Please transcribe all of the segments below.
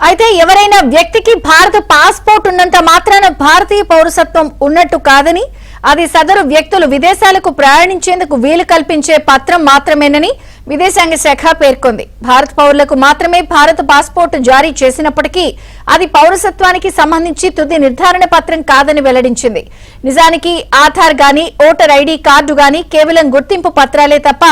అయితే ఎవరైనా వ్యక్తికి భారత పాస్పోర్ట్ ఉన్నంత మాత్రాన భారతీయ పౌరసత్వం ఉన్నట్టు కాదని, అది సదరు వ్యక్తులు విదేశాలకు ప్రయాణించేందుకు వీలు కల్పించే పత్రం మాత్రమేనని విదేశాంగ శాఖ పేర్కొంది. భారత పౌరులకు మాత్రమే భారత పాస్పోర్ట్ జారీ చేసినప్పటికీ అది పౌరసత్వానికి సంబంధించి తుది నిర్ధారణ పత్రం కాదని వెల్లడించింది. నిజానికి ఆధార్ గాని, ఓటర్ ఐడి కార్డు గాని కేవలం గుర్తింపు పత్రాలే తప్ప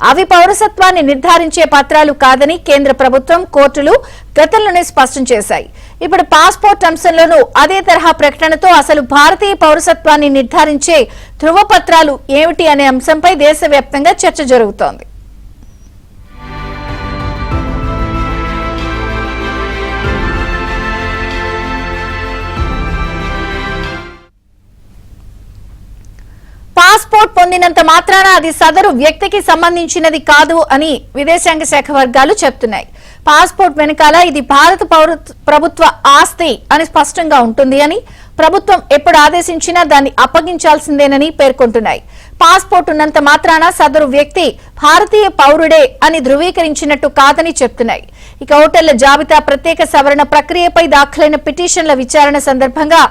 అవి పౌరసత్వాన్ని నిర్ధారించే పత్రాలు కాదని కేంద్ర ప్రభుత్వం, కోర్టులు గతంలోనే స్పష్టం చేశాయి. ఇప్పుడు పాస్పోర్ట్ అంశంలోనూ అదే తరహా ప్రకటనతో అసలు భారతీయ పౌరసత్వాన్ని నిర్ధారించే ధృవపత్రాలు ఏమిటి అనే అంశంపై దేశవ్యాప్తంగా చర్చ జరుగుతోంది. పాస్పోర్ట్ పొందినంత మాత్రాన అది సదరు వ్యక్తికి సంబంధించినది కాదు అని విదేశాంగ శాఖ వర్గాలు చెప్తున్నాయి. పాస్పోర్ట్ వెనకాల ఇది భారత ప్రభుత్వ ఆస్తి అని స్పష్టంగా ఉంటుంది అని, ప్రభుత్వం ఎప్పుడు ఆదేశించినా దాన్ని అప్పగించాల్సిందేనని పేర్కొంటున్నాయి. పాస్పోర్ట్ ఉన్నంత మాత్రాన సదరు వ్యక్తి భారతీయ పౌరుడే అని ధృవీకరించినట్టు కాదని చెప్తున్నాయి. ఇక ఓటర్ల జాబితా ప్రత్యేక సవరణ ప్రక్రియపై దాఖలైన పిటిషన్ల విచారణ సందర్భంగా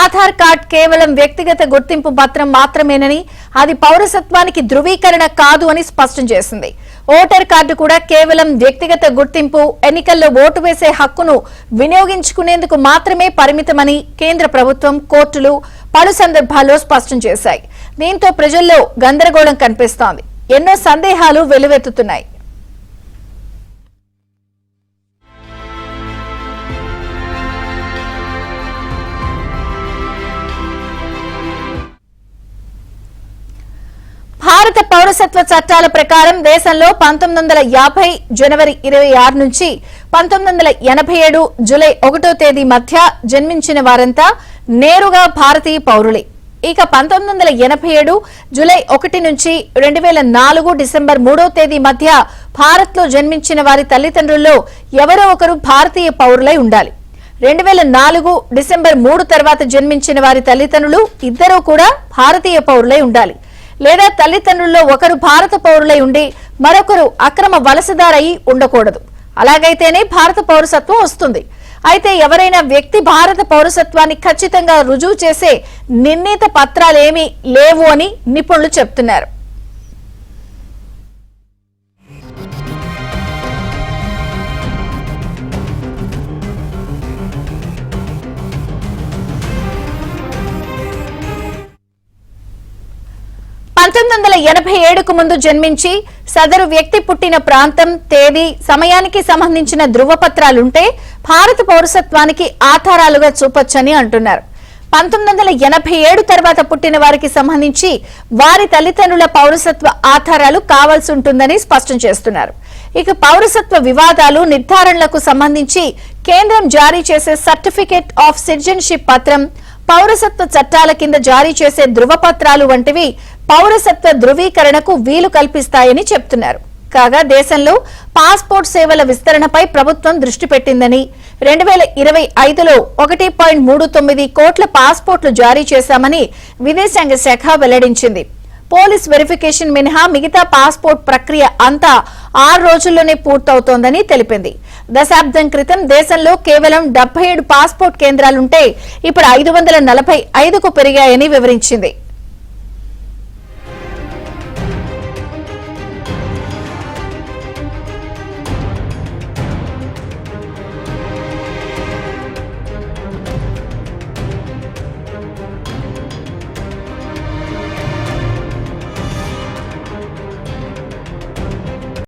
ఆధార్ కార్డ్ కేవలం వ్యక్తిగత గుర్తింపు పత్రం మాత్రమేనని, అది పౌరసత్వానికి ధృవీకరణ కాదు అని స్పష్టం చేసింది. ఓటర్ కార్డు కూడా కేవలం వ్యక్తిగత గుర్తింపు, ఎన్నికల్లో ఓటు వేసే హక్కును వినియోగించుకునేందుకు మాత్రమే పరిమితమని కేంద్ర ప్రభుత్వం, కోర్టులు పలు సందర్భాల్లో స్పష్టం చేశాయి. దీంతో ప్రజల్లో గందరగోళం కనిపిస్తోంది. ఎన్నో సందేహాలు వెల్లువెత్తుతున్నాయి. భారత పౌరసత్వ చట్టాల ప్రకారం దేశంలో 1950 జనవరి 26 నుంచి 1987 జూలై 1వ తేదీ మధ్య జన్మించిన వారంతా నేరుగా భారతీయ పౌరులే. ఇక 1987 జూలై 1 నుంచి 2004 డిసెంబర్ 3వ తేదీ మధ్య భారత్లో జన్మించిన వారి తల్లిదండ్రుల్లో ఎవరో ఒకరు భారతీయ పౌరులై ఉండాలి. 2004 డిసెంబర్ 3 తర్వాత జన్మించిన వారి తల్లిదండ్రులు ఇద్దరూ కూడా భారతీయ పౌరులై ఉండాలి. లేదా తల్లిదండ్రుల్లో ఒకరు భారత పౌరులై ఉండి మరొకరు అక్రమ వలసదారయి ఉండకూడదు. అలాగైతేనే భారత పౌరసత్వం వస్తుంది. అయితే ఎవరైనా వ్యక్తి భారత పౌరసత్వాన్ని ఖచ్చితంగా రుజువు చేసే నిర్ణీత పత్రాలేమీ లేవు అని నిపుణులు చెప్తున్నారు. కు ముందు జన్మించి సదరు వ్యక్తి పుట్టిన ప్రాంతం, తేదీ, సమయానికి సంబంధించిన ధృవపత్రాలుంటే భారత పౌరసత్వానికి ఆధారాలుగా చూపొచ్చని అంటున్నారు. 1987 తర్వాత పుట్టిన వారికి సంబంధించి వారి తల్లిదండ్రుల పౌరసత్వ ఆధారాలు కావాల్సి ఉంటుందని స్పష్టం చేస్తున్నారు. ఇక పౌరసత్వ వివాదాలు నిర్ధారణలకు సంబంధించి కేంద్రం జారీ చేసే సర్టిఫికేట్ ఆఫ్ సిటిజన్షిప్ పత్రం, పౌరసత్వ చట్టాల కింద జారీ చేసే ధృవపత్రాలు వంటివి పౌరసత్వ ధృవీకరణకు వీలు కల్పిస్తాయని చెప్తున్నారు. కాగా దేశంలో పాస్పోర్ట్ సేవల విస్తరణపై ప్రభుత్వం దృష్టి పెట్టిందని, 2025లో 1.39 కోట్ల పాస్పోర్ట్లు జారీ చేశామని విదేశాంగ శాఖ వెల్లడించింది. పోలీస్ వెరిఫికేషన్ మినహా మిగతా పాస్పోర్ట్ ప్రక్రియ అంతా 6 రోజుల్లోనే పూర్తవుతోందని తెలిపింది. దశాబ్దం క్రితం దేశంలో కేవలం 77 పాస్పోర్ట్ కేంద్రాలుంటే ఇప్పుడు 545కు పెరిగాయని వివరించింది.